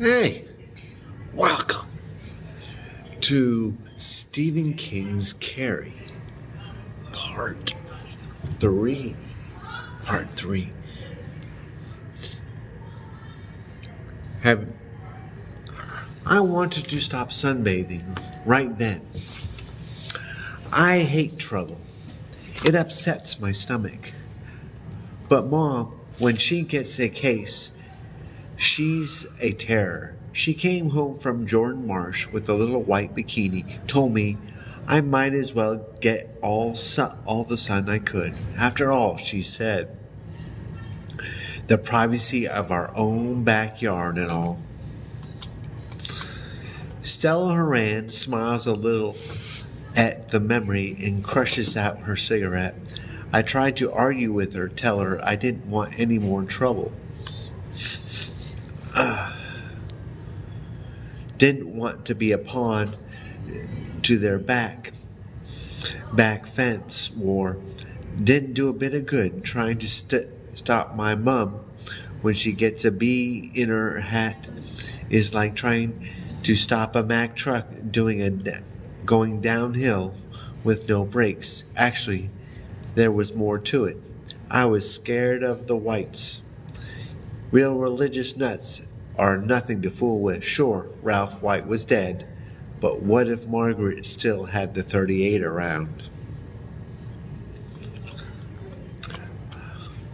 Hey, welcome to Stephen King's Carrie, Part 3. Part 3. Have I wanted to stop sunbathing right then. I hate trouble. It upsets my stomach. But Mom, when she gets a case, she's a terror. She came home from Jordan Marsh with a little white bikini, told me I might as well get all the sun I could. After all, she said, the privacy of our own backyard and all. Stella Horan smiles a little at the memory and crushes out her cigarette. I tried to argue with her, tell her I didn't want any more trouble. Didn't want to be a pawn to their back fence war. Didn't do a bit of good trying to stop my mum when she gets a bee in her hat is like trying to stop a Mack truck going downhill with no brakes. Actually, there was more to it. I was scared of the whites. Real religious nuts are nothing to fool with. Sure, Ralph White was dead, but what if Margaret still had the 38 around?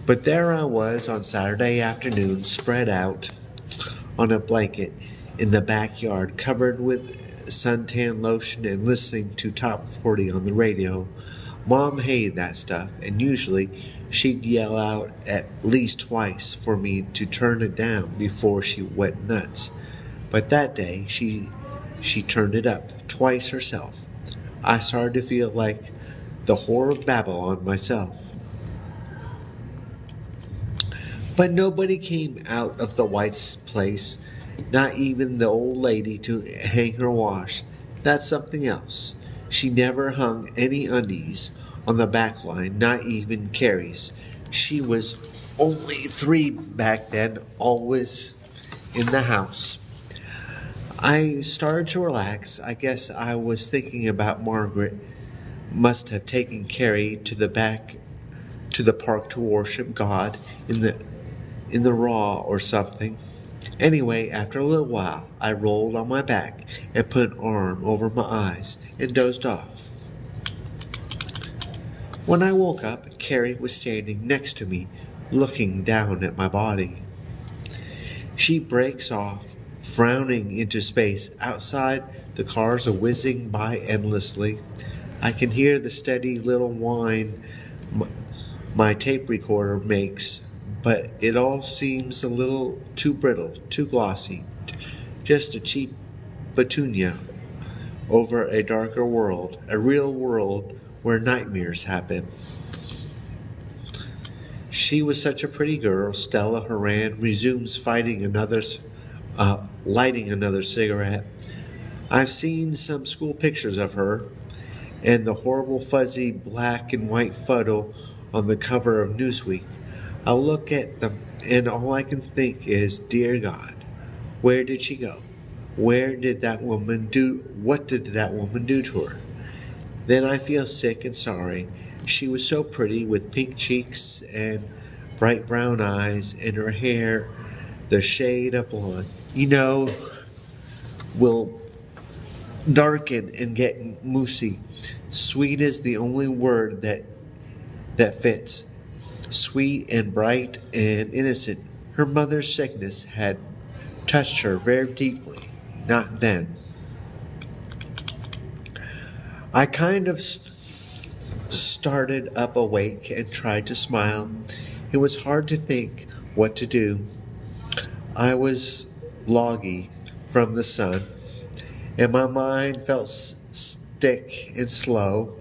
But there I was on Saturday afternoon, spread out on a blanket in the backyard, covered with suntan lotion and listening to Top 40 on the radio. Mom hated that stuff, and usually she'd yell out at least twice for me to turn it down before she went nuts. But that day she turned it up twice herself. I started to feel like the whore of Babylon myself. But nobody came out of the White's place, not even the old lady to hang her wash. That's something else. She never hung any undies on the back line, not even Carrie's. She was only 3 back then, always in the house. I started to relax. I guess I was thinking about Margaret must have taken Carrie to the park to worship God in the raw or something. Anyway, after a little while, I rolled on my back and put an arm over my eyes and dozed off. When I woke up, Carrie was standing next to me, looking down at my body. She breaks off, frowning into space. Outside, the cars are whizzing by endlessly. I can hear the steady little whine my tape recorder makes, but it all seems a little too brittle, too glossy, just a cheap petunia over a darker world, a real world where nightmares happen. She was such a pretty girl. Stella Horan resumes lighting another cigarette. I've seen some school pictures of her, and the horrible fuzzy black and white photo on the cover of Newsweek. I look at them, and all I can think is, dear God, where did she go? What did that woman do to her? Then I feel sick and sorry. She was so pretty, with pink cheeks and bright brown eyes, and her hair the shade of blonde. Will darken and get moosey. Sweet is the only word that fits. Sweet and bright and innocent. Her mother's sickness had touched her very deeply. Not then. I kind of started up awake and tried to smile. It was hard to think what to do. I was loggy from the sun, and my mind felt stick and slow.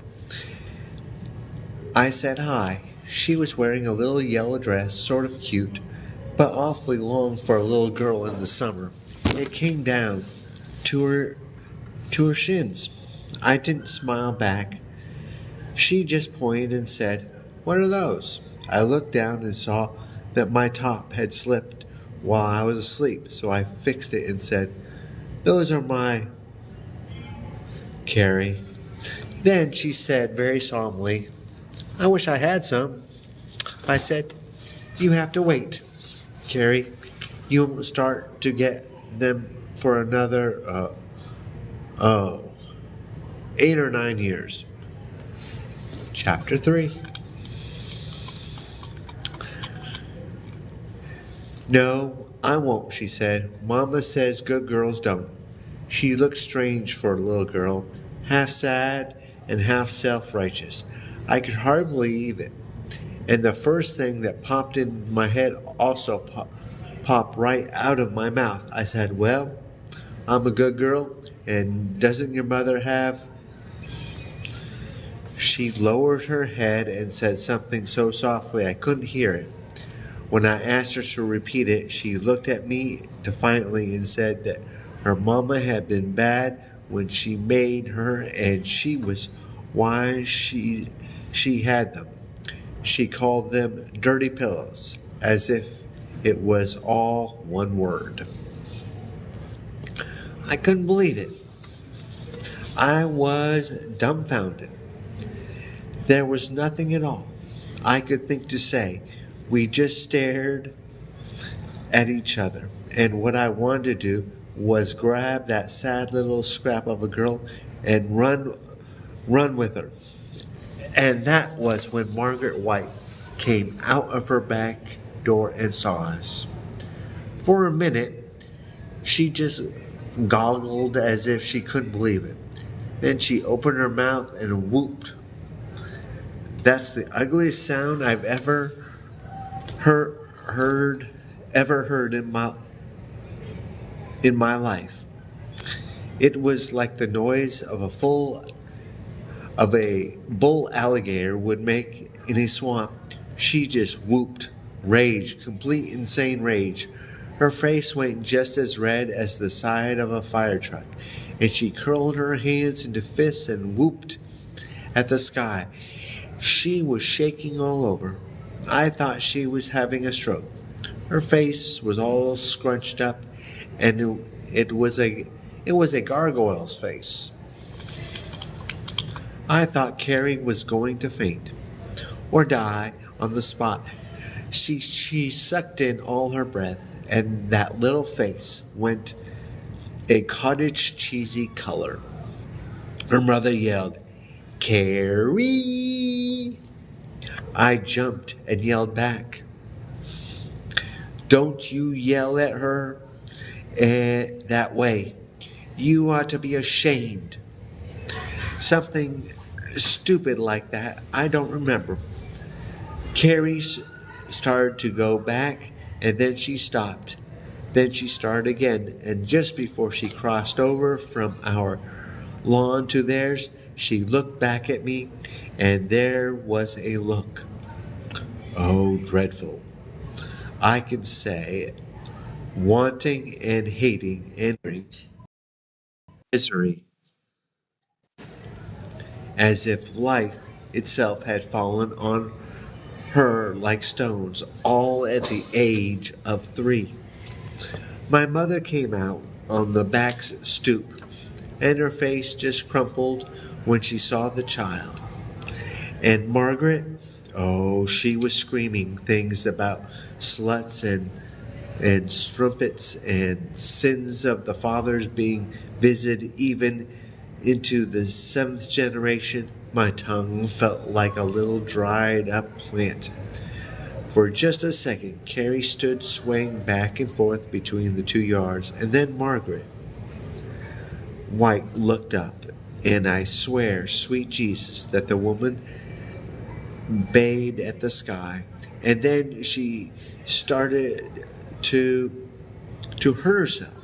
I said hi. She was wearing a little yellow dress, sort of cute, but awfully long for a little girl in the summer. It came down to her shins. I didn't smile back. She just pointed and said, "What are those?" I looked down and saw that my top had slipped while I was asleep, so I fixed it and said, "Those are my Carrie." Then she said very solemnly, "I wish I had some." I said, "You have to wait, Carrie. You won't start to get them for another, oh, 8 or 9 years." Chapter 3. "No, I won't," she said. "Mama says good girls don't." She looked strange for a little girl, half sad and half self-righteous. I could hardly believe it. And the first thing that popped in my head also popped right out of my mouth. I said, "Well, I'm a good girl, and doesn't your mother have—" She lowered her head and said something so softly I couldn't hear it. When I asked her to repeat it, she looked at me defiantly and said that her mama had been bad when she made her, and she was why she had them. She called them dirty pillows, as if it was all one word. I couldn't believe it. I was dumbfounded. There was nothing at all I could think to say. We just stared at each other, and what I wanted to do was grab that sad little scrap of a girl and run with her. And that was when Margaret White came out of her back door and saw us. For a minute, she just goggled as if she couldn't believe it. Then she opened her mouth and whooped. That's the ugliest sound I've heard, heard in my life. It was like the noise of a bull alligator would make in a swamp. She just whooped. Rage, complete insane rage. Her face went just as red as the side of a fire truck, and she curled her hands into fists and whooped at the sky. She was shaking all over. I thought she was having a stroke. Her face was all scrunched up, and it was a gargoyle's face. I thought Carrie was going to faint or die on the spot. She sucked in all her breath, and that little face went a cottage cheesy color. Her mother yelled, "Carrie!" I jumped and yelled back, "Don't you yell at her that way. You ought to be ashamed." Something stupid like that. I don't remember. Carrie started to go back, and then she stopped. Then she started again, and just before she crossed over from our lawn to theirs, she looked back at me, and there was a look. Oh, dreadful. I can say, wanting and hating and misery, as if life itself had fallen on her like stones, all at the age of 3. My mother came out on the back stoop, and her face just crumpled when she saw the child. And Margaret, oh, she was screaming things about sluts and strumpets and sins of the fathers being visited even into the 7th generation. My tongue felt like a little dried up plant. For just a second, Carrie stood swaying back and forth between the 2 yards, and then Margaret White looked up, and I swear, sweet Jesus, that the woman bayed at the sky, and then she started to hurt herself,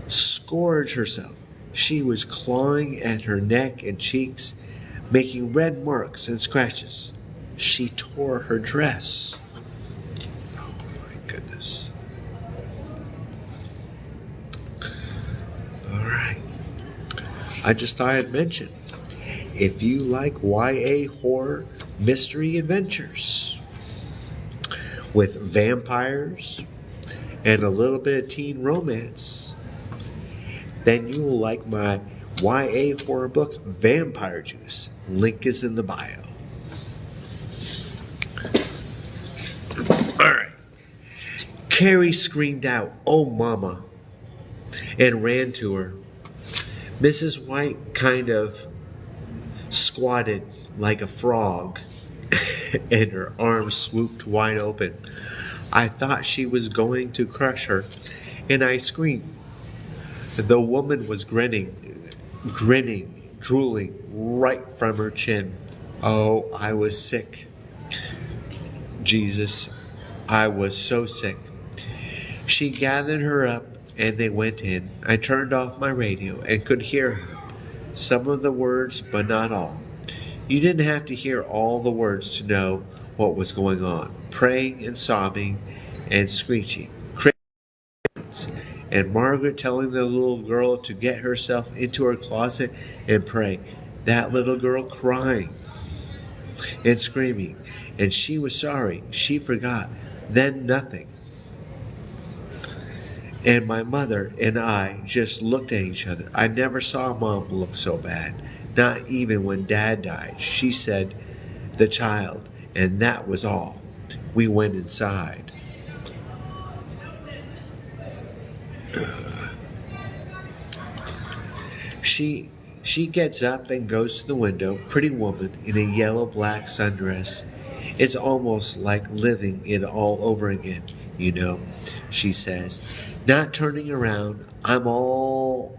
scourge herself. She was clawing at her neck and cheeks, making red marks and scratches. She tore her dress. Oh my goodness. All right. I just thought I'd mention, if you like YA horror mystery adventures with vampires and a little bit of teen romance, then you will like my YA horror book, Vampire Juice. Link is in the bio. Alright. Carrie screamed out, "Oh, Mama," and ran to her. Mrs. White kind of squatted like a frog, and her arms swooped wide open. I thought she was going to crush her, and I screamed. The woman was grinning, drooling right from her chin. Oh, I was sick. Jesus, I was so sick. She gathered her up and they went in. I turned off my radio and could hear her. Some of the words, but not all. You didn't have to hear all the words to know what was going on. Praying and sobbing and screeching. And Margaret telling the little girl to get herself into her closet and pray. That little girl crying and screaming. And she was sorry. She forgot. Then nothing. And my mother and I just looked at each other. I never saw Mom look so bad. Not even when Dad died. She said, "The child." And that was all. We went inside. She gets up and goes to the window, pretty woman in a yellow-black sundress. It's almost like living it all over again, you know, she says. Not turning around, I'm all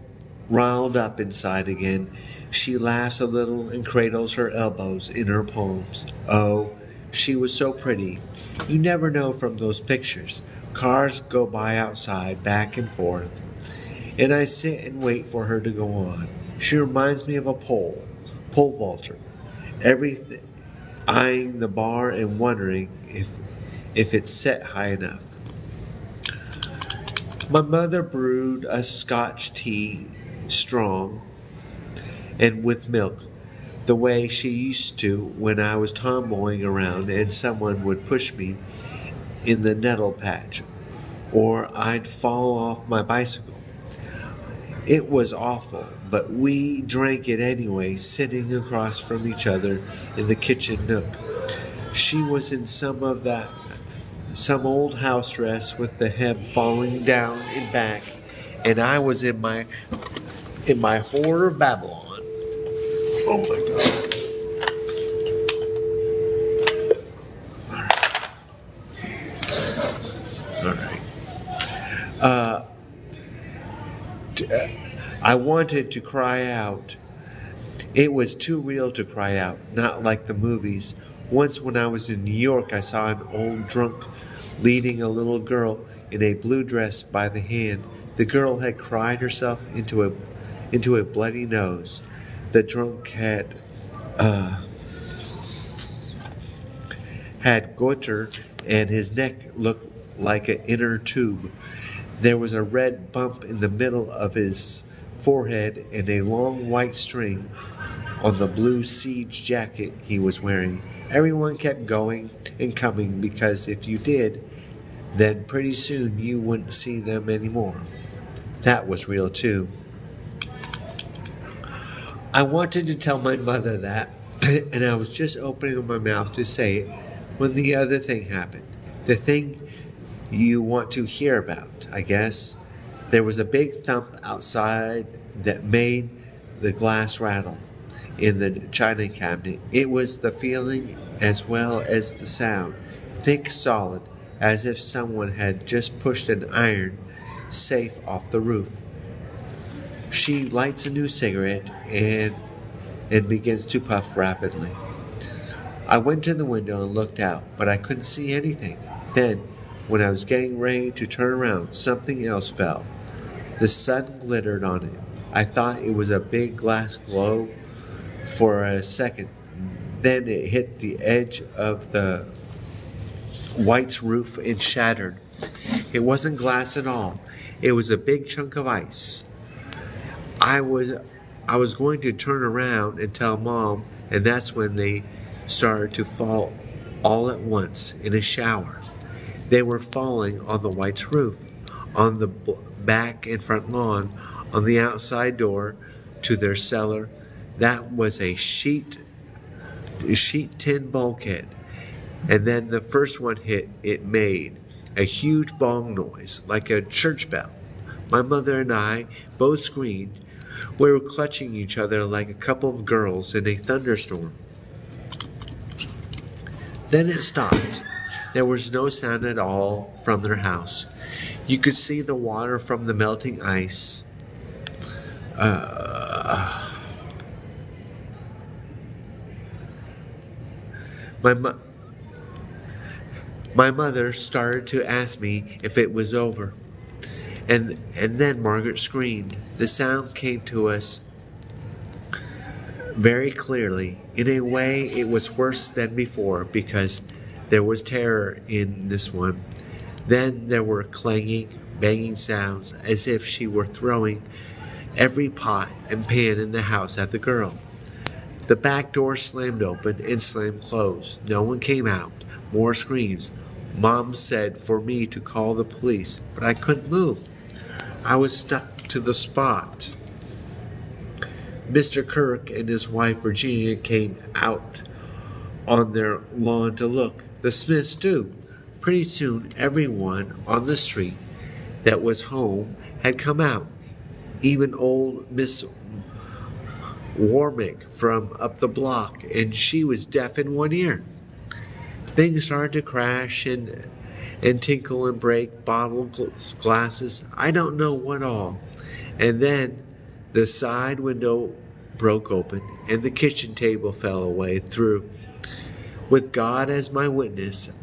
riled up inside again. She laughs a little and cradles her elbows in her palms. Oh, she was so pretty. You never know from those pictures. Cars go by outside, back and forth. And I sit and wait for her to go on. She reminds me of a pole vaulter, everything eyeing the bar and wondering if it's set high enough. My mother brewed a Scotch tea, strong and with milk, the way she used to when I was tomboying around and someone would push me in the nettle patch, or I'd fall off my bicycle. It was awful, but we drank it anyway, sitting across from each other in the kitchen nook. She was in some old house dress with the hem falling down in back, and I was in my Whore of Babylon. Oh my God! All right. I wanted to cry out. It was too real to cry out, not like the movies. Once when I was in New York, I saw an old drunk leading a little girl in a blue dress by the hand. The girl had cried herself into a bloody nose. The drunk had goiter, and his neck looked like an inner tube. There was a red bump in the middle of his forehead and a long white string on the blue siege jacket he was wearing. Everyone kept going and coming because if you did, then pretty soon you wouldn't see them anymore. That was real too. I wanted to tell my mother that, and I was just opening my mouth to say it when the other thing happened. The thing you want to hear about, I guess. There was a big thump outside that made the glass rattle in the china cabinet. It was the feeling as well as the sound, thick, solid, as if someone had just pushed an iron safe off the roof. She lights a new cigarette and begins to puff rapidly. I went to the window and looked out, but I couldn't see anything. Then, when I was getting ready to turn around, something else fell. The sun glittered on it. I thought it was a big glass globe for a second. Then it hit the edge of the White's roof and shattered. It wasn't glass at all. It was a big chunk of ice. I was going to turn around and tell Mom, and that's when they started to fall all at once in a shower. They were falling on the White's roof. on the back and front lawn, on the outside door to their cellar. That was a sheet tin bulkhead. And then the first one hit, it made a huge bong noise, like a church bell. My mother and I both screamed. We were clutching each other like a couple of girls in a thunderstorm. Then it stopped. There was no sound at all from their house. You could see the water from the melting ice. My My mother started to ask me if it was over. And then Margaret screamed. The sound came to us very clearly. In a way, it was worse than before because there was terror in this one. Then there were clanging, banging sounds as if she were throwing every pot and pan in the house at the girl. The back door slammed open and slammed closed. No one came out. More screams. Mom said for me to call the police, but I couldn't move. I was stuck to the spot. Mr. Kirk and his wife Virginia came out on their lawn to look. The Smiths too. Pretty soon everyone on the street that was home had come out. Even old Miss Warmick from up the block, and she was deaf in one ear. Things started to crash and tinkle and break, bottles, glasses, I don't know what all. And then the side window broke open and the kitchen table fell away through. With God as my witness,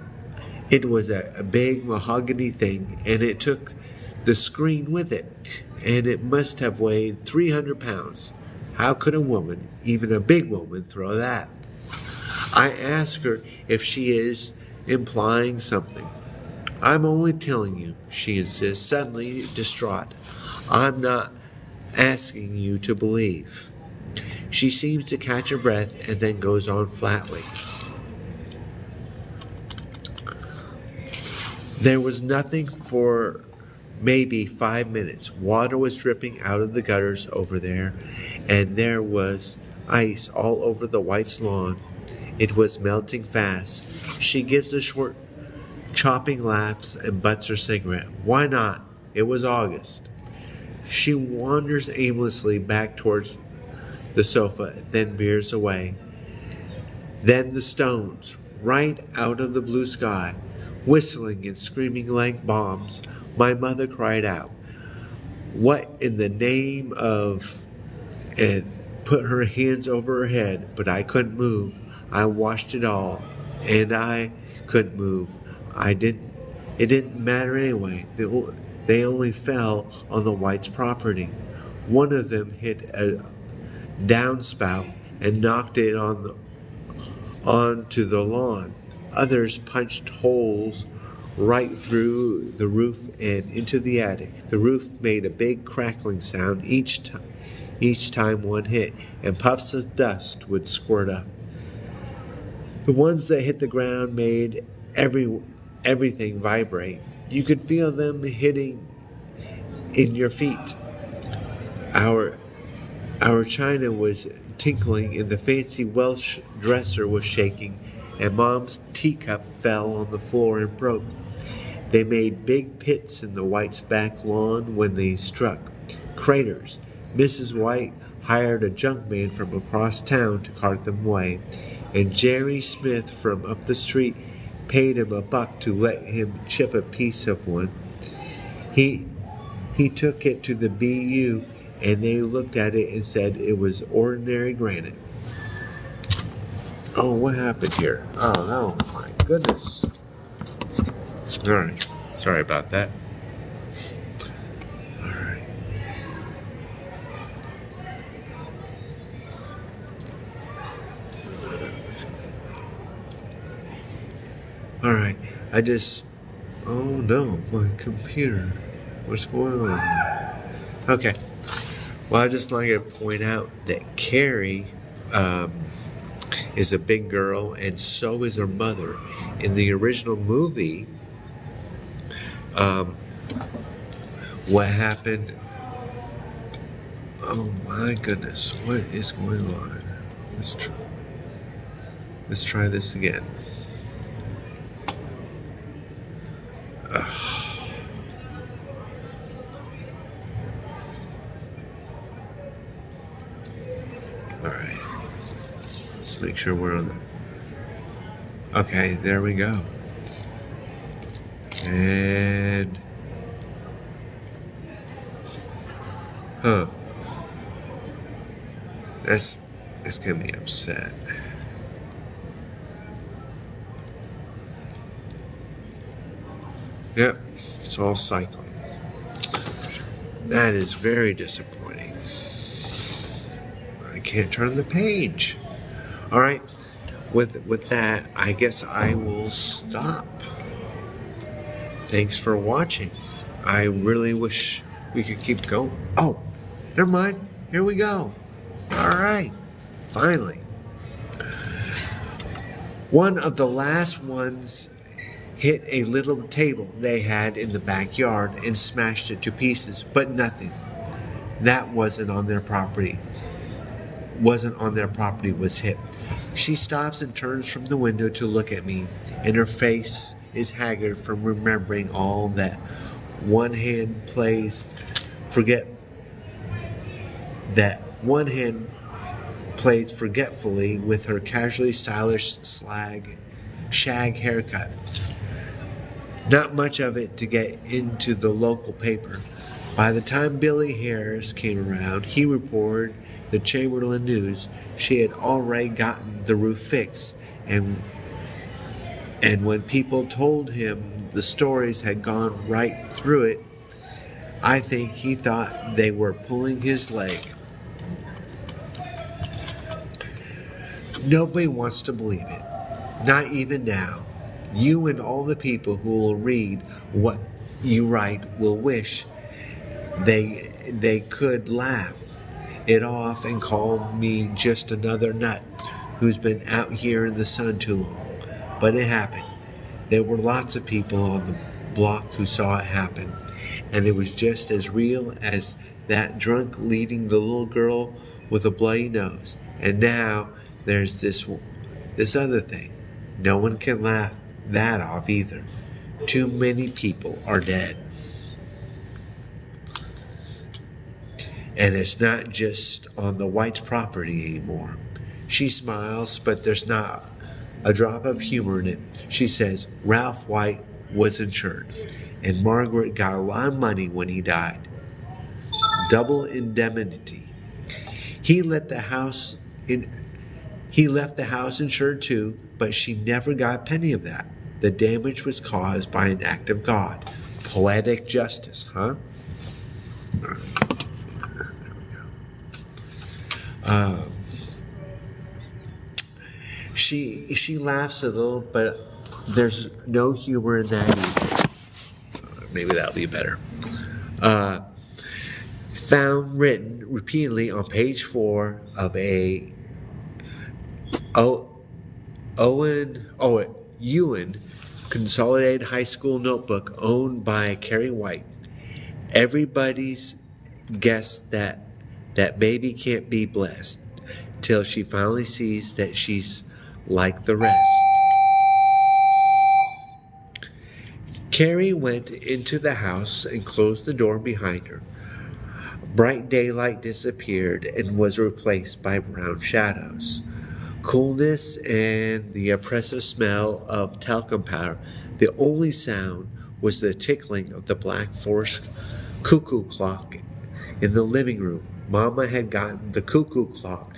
it was a big mahogany thing, and it took the screen with it, and it must have weighed 300 pounds. How could a woman, even a big woman, throw that? I ask her if she is implying something. I'm only telling you, she insists, suddenly distraught. I'm not asking you to believe. She seems to catch her breath and then goes on flatly. There was nothing for maybe 5 minutes. Water was dripping out of the gutters over there, and there was ice all over the White's lawn. It was melting fast. She gives a short, chopping laughs and butts her cigarette. Why not? It was August. She wanders aimlessly back towards the sofa, then veers away. Then the stones, right out of the blue sky, whistling and screaming like bombs. My mother cried out, "What in the name of—" and put her hands over her head, but I couldn't move. I watched it all, and I couldn't move. It didn't matter anyway. They only fell on the White's property. One of them hit a downspout and knocked it onto the lawn. Others punched holes right through the roof and into the attic. The roof made a big crackling sound each time one hit, and puffs of dust would squirt up. The ones that hit the ground made everything vibrate. You could feel them hitting in your feet. Our china was tinkling, and the fancy Welsh dresser was shaking, and Mom's teacup fell on the floor and broke. They made big pits in the White's back lawn when they struck. Craters. Mrs. White hired a junkman from across town to cart them away, and Jerry Smith from up the street paid him $1 to let him chip a piece of one. He took it to the BU, and they looked at it and said it was ordinary granite. Oh, what happened here? Oh, no, my goodness. All right, sorry about that. All right. All right, oh no, my computer. What's going on? Okay, well, I just like to point out that Carrie is a big girl, and so is her mother. In the original movie, What happened? Oh my goodness, what is going on? Let's try, let's try this again. Ugh. All right, let's make sure we're on the. Okay, there we go. And huh, that's gonna be upset. Yep, it's all cycling. That is very disappointing. I can't turn the page. All right, with that, I guess I will stop. Thanks for watching. I really wish we could keep going. Oh, never mind. Here we go. All right, finally. One of the last ones hit a little table they had in the backyard and smashed it to pieces, but nothing. That wasn't on their property was hit. She stops and turns from the window to look at me, and her face is haggard from remembering all that. One hand plays forgetfully with her casually stylish shag haircut. Not much of it to get into the local paper. By the time Billy Harris came around, he reported the Chamberlain News. She had already gotten the roof fixed, and when people told him the stories had gone right through it, I think he thought they were pulling his leg. Nobody wants to believe it, not even now. You and all the people who will read what you write will wish they could laugh it off and call me just another nut who's been out here in the sun too long. But it happened. There were lots of people on the block who saw it happen, and it was just as real as that drunk leading the little girl with a bloody nose. And now there's this other thing. No one can laugh that off either. Too many people are dead. And it's not just on the White's property anymore. She smiles, but there's not a drop of humor in it. She says Ralph White was insured, and Margaret got a lot of money when he died. Double indemnity. He left the house insured too, but she never got a penny of that. The damage was caused by an act of God. Poetic justice, huh? There we go. She laughs a little, but there's no humor in that either. Maybe that'll be better. Found written repeatedly on page 4 of a Ewan Consolidated High School notebook owned by Carrie White. Everybody's guessed that baby can't be blessed till she finally sees that she's like the rest. Carrie went into the house and closed the door behind her. Bright daylight disappeared and was replaced by brown shadows. Coolness and the oppressive smell of talcum powder. The only sound was the tickling of the Black Forest cuckoo clock in the living room. Mama had gotten the cuckoo clock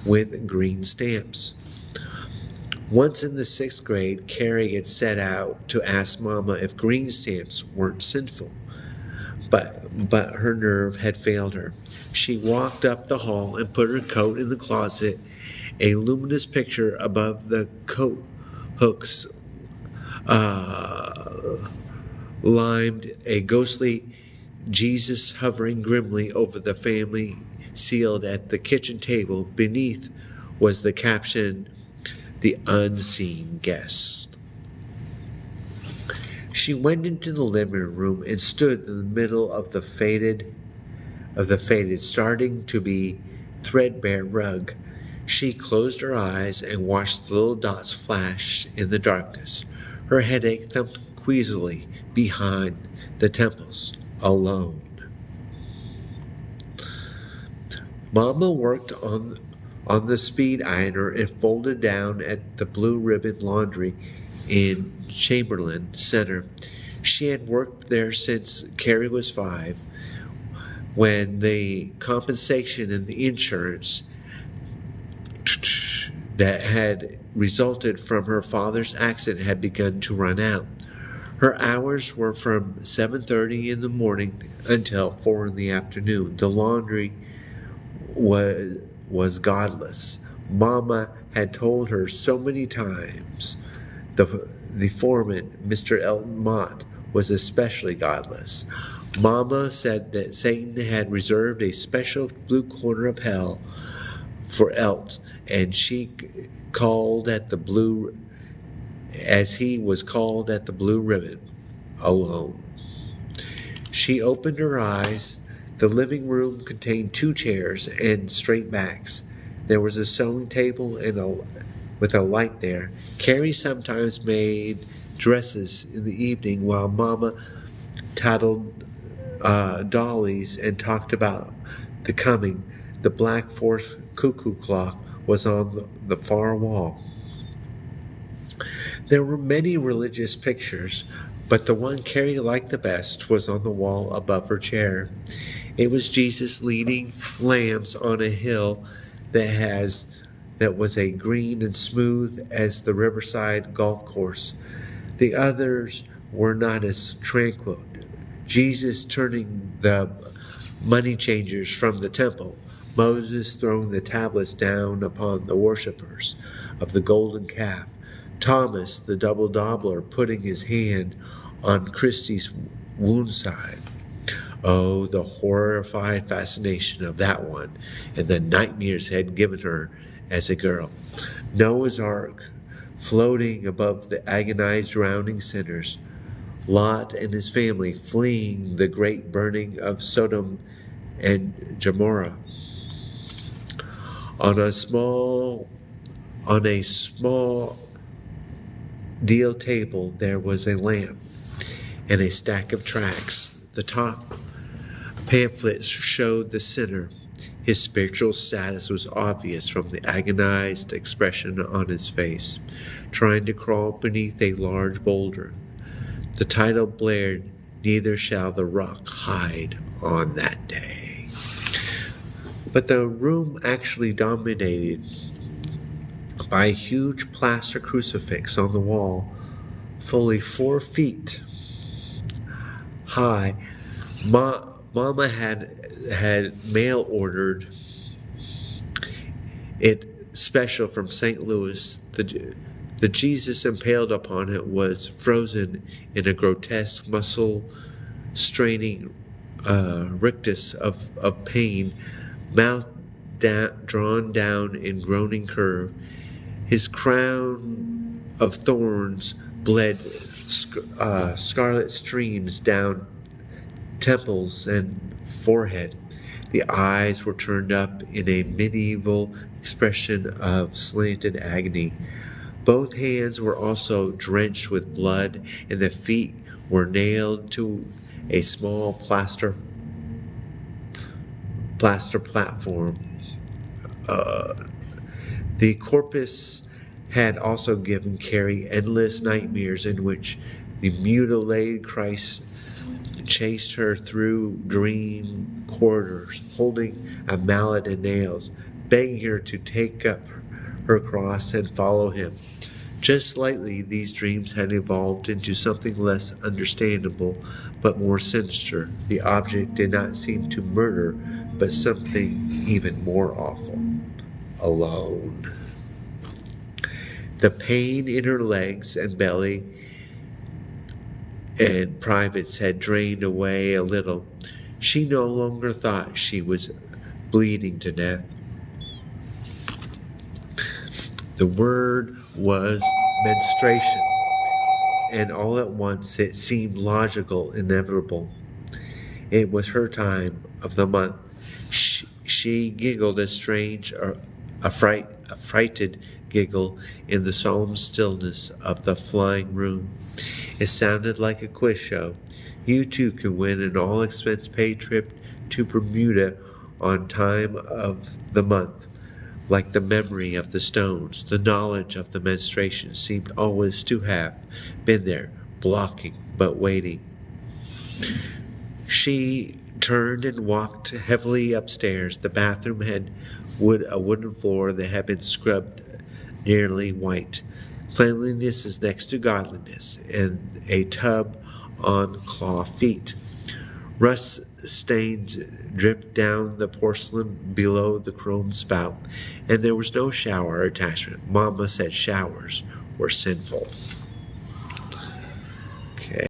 with green stamps. Once in the 6th grade, Carrie had set out to ask Mama if green stamps weren't sinful. But her nerve had failed her. She walked up the hall and put her coat in the closet. A luminous picture above the coat hooks limed a ghostly Jesus hovering grimly over the family sealed at the kitchen table. Beneath was the caption, "The Unseen Guest." She went into the living room and stood in the middle of the faded, starting to be threadbare rug. She closed her eyes and watched the little dots flash in the darkness. Her headache thumped queasily behind the temples. Alone. Mama worked on the speed ironer and folded down at the blue ribbon laundry in Chamberlain Center. She had worked there since Carrie was 5, when the compensation and the insurance that had resulted from her father's accident had begun to run out. Her hours were from 7:30 in the morning until 4 in the afternoon. The laundry was godless. Mama had told her so many times. The foreman, Mr. Elton Mott, was especially godless. Mama said that Satan had reserved a special blue corner of hell for Elt, and she called at the blue, as he was called at the blue ribbon, alone. She opened her eyes. The living room contained 2 chairs and straight backs. There was a sewing table with a light there. Carrie sometimes made dresses in the evening while Mama tattled dollies and talked about the coming. The Black Forest cuckoo clock was on the far wall. There were many religious pictures, but the one Carrie liked the best was on the wall above her chair. It was Jesus leading lambs on a hill that was as green and smooth as the riverside golf course. The others were not as tranquil. Jesus turning the money changers from the temple, Moses throwing the tablets down upon the worshippers of the golden calf, Thomas the double doubler putting his hand on Christie's wound side. Oh, the horrified fascination of that one, and the nightmares had given her as a girl. Noah's Ark floating above the agonized drowning sinners. Lot and his family fleeing the great burning of Sodom and Gomorrah. On a small deal table there was a lamp and a stack of tracts. The top pamphlets showed the sinner. His spiritual status was obvious from the agonized expression on his face, trying to crawl beneath a large boulder. The title blared, "Neither shall the rock hide on that day." But the room actually dominated by a huge plaster crucifix on the wall, fully 4 feet high. Mama had mail ordered it special from St. Louis. The Jesus impaled upon it was frozen in a grotesque muscle-straining rictus of pain, mouth drawn down in groaning curve. His crown of thorns bled scarlet streams down temples and forehead. The eyes were turned up in a medieval expression of slanted agony. Both hands were also drenched with blood, and the feet were nailed to a small plaster platform. The corpse had also given Carrie endless nightmares in which the mutilated Christ chased her through dream corridors, holding a mallet and nails, begging her to take up her cross and follow him. Just slightly, these dreams had evolved into something less understandable, but more sinister. The object did not seem to murder, but something even more awful. Alone. The pain in her legs and belly and privates had drained away a little. She no longer thought she was bleeding to death. The word was menstruation. and all at once it seemed logical, inevitable. It was her time of the month. She giggled a strange, a frightened giggle in the solemn stillness of the flying room. It sounded like a quiz show. You too can win an all-expense paid trip to Bermuda on time of the month. Like the memory of the stones, the knowledge of the menstruation seemed always to have been there, blocking but waiting. She turned and walked heavily upstairs. The bathroom had a wooden floor that had been scrubbed nearly white. Cleanliness is next to godliness, and a tub on claw feet. Rust stains dripped down the porcelain below the chrome spout, and there was no shower attachment. Mamma said showers were sinful.